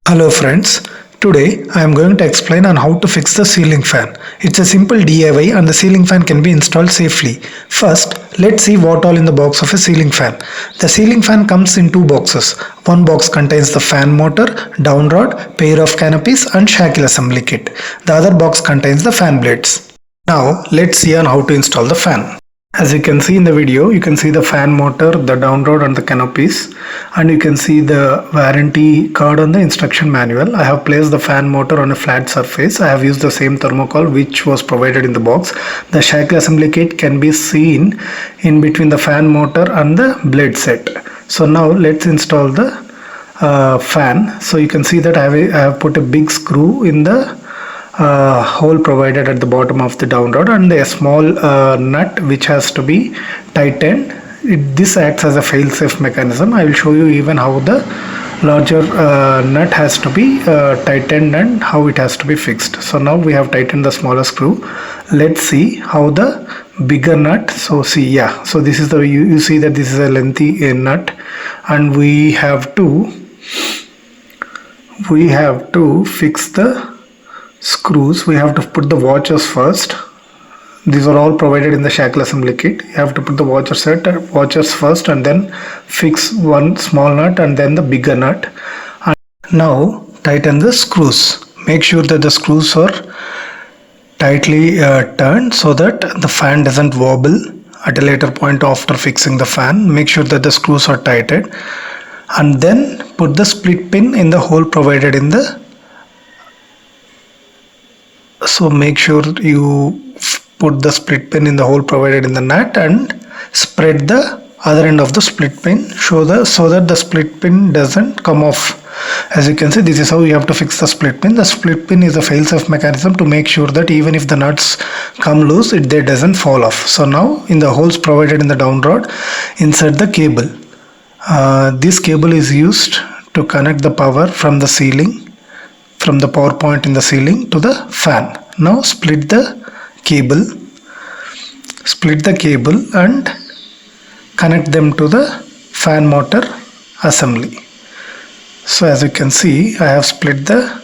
Hello friends, today I am going to explain on how to fix the ceiling fan. It's a simple DIY and the ceiling fan can be installed safely. First, let's see what all in the box of a ceiling fan. The ceiling fan comes in two boxes. One box contains the fan motor, down rod, pair of canopies and shackle assembly kit. The other box contains the fan blades. Now let's see on how to install the fan. As you can see in the video, you can see the fan motor, the down rod and the canopies, and you can see the warranty card on the instruction manual. I have placed the fan motor on a flat surface. I have used the same thermocol which was provided in the box. The shackle assembly kit can be seen in between the fan motor and the blade set. So now let's install the fan. So you can see that I have put a big screw in the hole provided at the bottom of the down rod and a small nut which has to be tightened. This acts as a fail-safe mechanism. I will show you even how the larger nut has to be tightened and how it has to be fixed. So now we have tightened the smaller screw. Let's see how the bigger nut. So this is the you see that this is a lengthy nut, and we have to fix the screws. We have to put the washers first. These are all provided in the shackle assembly kit. You have to put the washers first and then fix one small nut and then the bigger nut. And now tighten the screws. Make sure that the screws are tightly turned so that the fan doesn't wobble at a later point after fixing the fan. Make sure that the screws are tightened and then put the split pin in the hole provided in the. So make sure you put the split pin in the hole provided in the nut and spread the other end of the split pin so that the split pin doesn't come off. As you can see, this is how you have to fix the split pin. The split pin is a fail-safe mechanism to make sure that even if the nuts come loose, they doesn't fall off. So now in the holes provided in the down rod, insert the cable. This cable is used to connect the power from the ceiling, from the power point in the ceiling to the fan. Now split the cable and connect them to the fan motor assembly. So as you can see, I have split the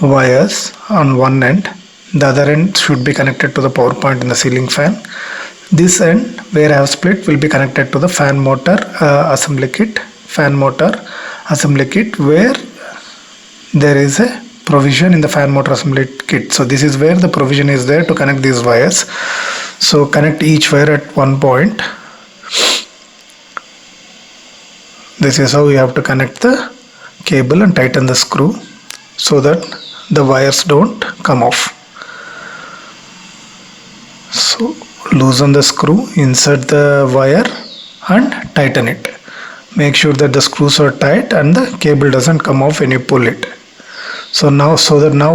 wires on one end. The other end should be connected to the power point in the ceiling fan. This end where I have split will be connected to the fan motor assembly kit where there is a provision in the fan motor assembly kit. So this is where the provision is there to connect these wires. So connect each wire at one point. This is how you have to connect the cable and tighten the screw so that the wires don't come off. So loosen the screw, insert the wire and tighten it. Make sure that the screws are tight and the cable doesn't come off when you pull it. So now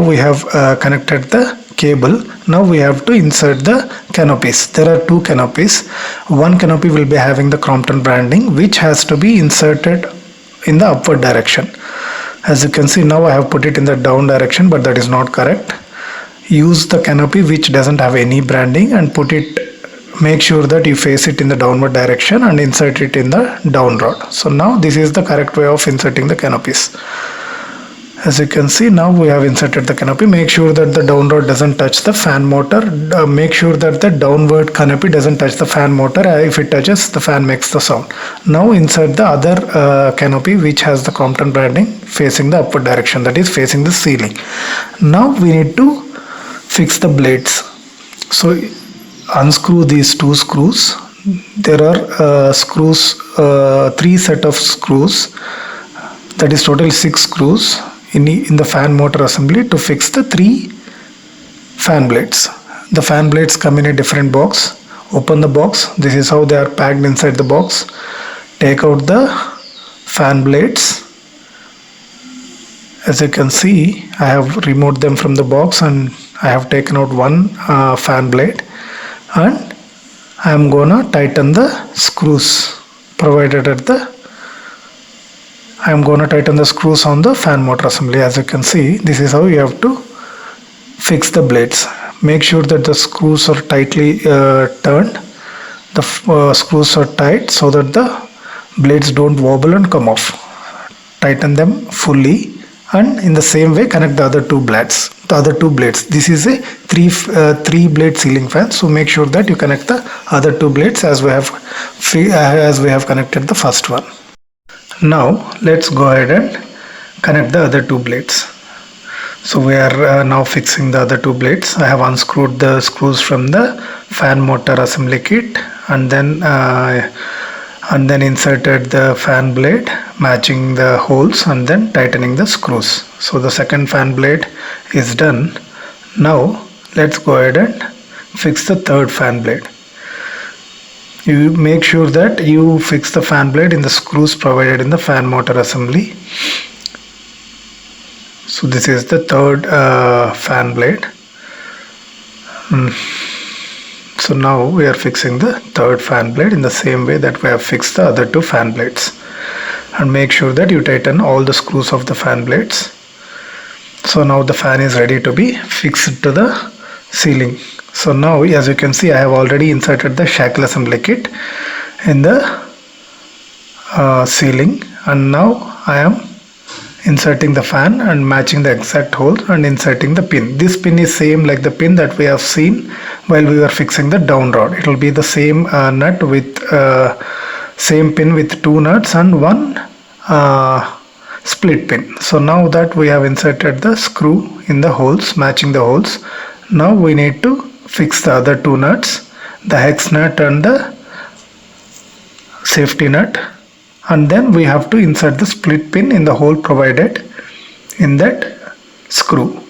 we have connected the cable. Now we have to insert the canopies. There are two canopies. One canopy will be having the Crompton branding, which has to be inserted in the upward direction. As you can see, now I have put it in the down direction, but that is not correct. Use the canopy which doesn't have any branding and make sure that you face it in the downward direction and insert it in the down rod. So now this is the correct way of inserting the canopies. As you can see, now we have inserted the canopy. Make sure that the down rod doesn't touch the fan motor. Make sure that the downward canopy doesn't touch the fan motor. If it touches, the fan makes the sound. Now insert the other canopy which has the Crompton branding facing the upward direction, that is facing the ceiling. Now we need to fix the blades. So unscrew these two screws. There are three set of screws, that is total 6 screws in the fan motor assembly to fix the 3 fan blades. The fan blades come in a different box. Open the box. This is how they are packed inside the box. Take out the fan blades. As you can see, I have removed them from the box and I have taken out one fan blade, and I am gonna tighten the screws provided at the I am going to tighten the screws on the fan motor assembly. As you can see, this is how you have to fix the blades. Make sure that the screws are tightly turned. The screws are tight so that the blades don't wobble and come off. Tighten them fully and in the same way connect the other two blades. This is a three blade ceiling fan, so make sure that you connect the other two blades as we have connected the first one. Now let's go ahead and connect the other two blades. So we are now fixing the other two blades. I have unscrewed the screws from the fan motor assembly kit and then inserted the fan blade, matching the holes and then tightening the screws. So the second fan blade is done. Now let's go ahead and fix the third fan blade. You make sure that you fix the fan blade in the screws provided in the fan motor assembly. So this is the third fan blade. So now we are fixing the third fan blade in the same way that we have fixed the other two fan blades, and make sure that you tighten all the screws of the fan blades. So now the fan is ready to be fixed to the ceiling. So now, as you can see, I have already inserted the shackle assembly kit in the ceiling, and now I am inserting the fan and matching the exact hole and inserting the pin. This pin is same like the pin that we have seen while we were fixing the down rod. It will be the same nut with same pin with two nuts and one split pin. So now that we have inserted the screw in the holes, matching the holes, now we need to fix the other two nuts, the hex nut and the safety nut, and then we have to insert the split pin in the hole provided in that screw.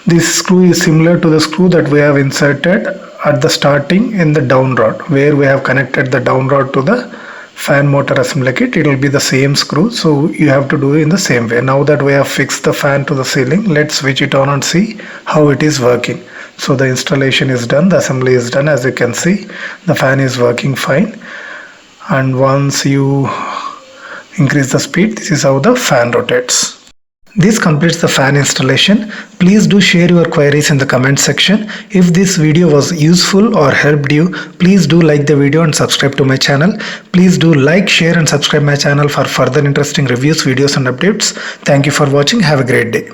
This screw is similar to the screw that we have inserted at the starting in the down rod, where we have connected the down rod to the fan motor assembly kit. It will be the same screw, so you have to do it in the same way. Now that we have fixed the fan to the ceiling, let's switch it on and see how it is working. So the installation is done, the assembly is done. As you can see, the fan is working fine, and once you increase the speed, this is how the fan rotates. This completes the fan installation. Please do share your queries in the comment section. If this video was useful or helped you, please do like the video and subscribe to my channel. Please do like, share and subscribe my channel for further interesting reviews, videos and updates. Thank you for watching. Have a great day.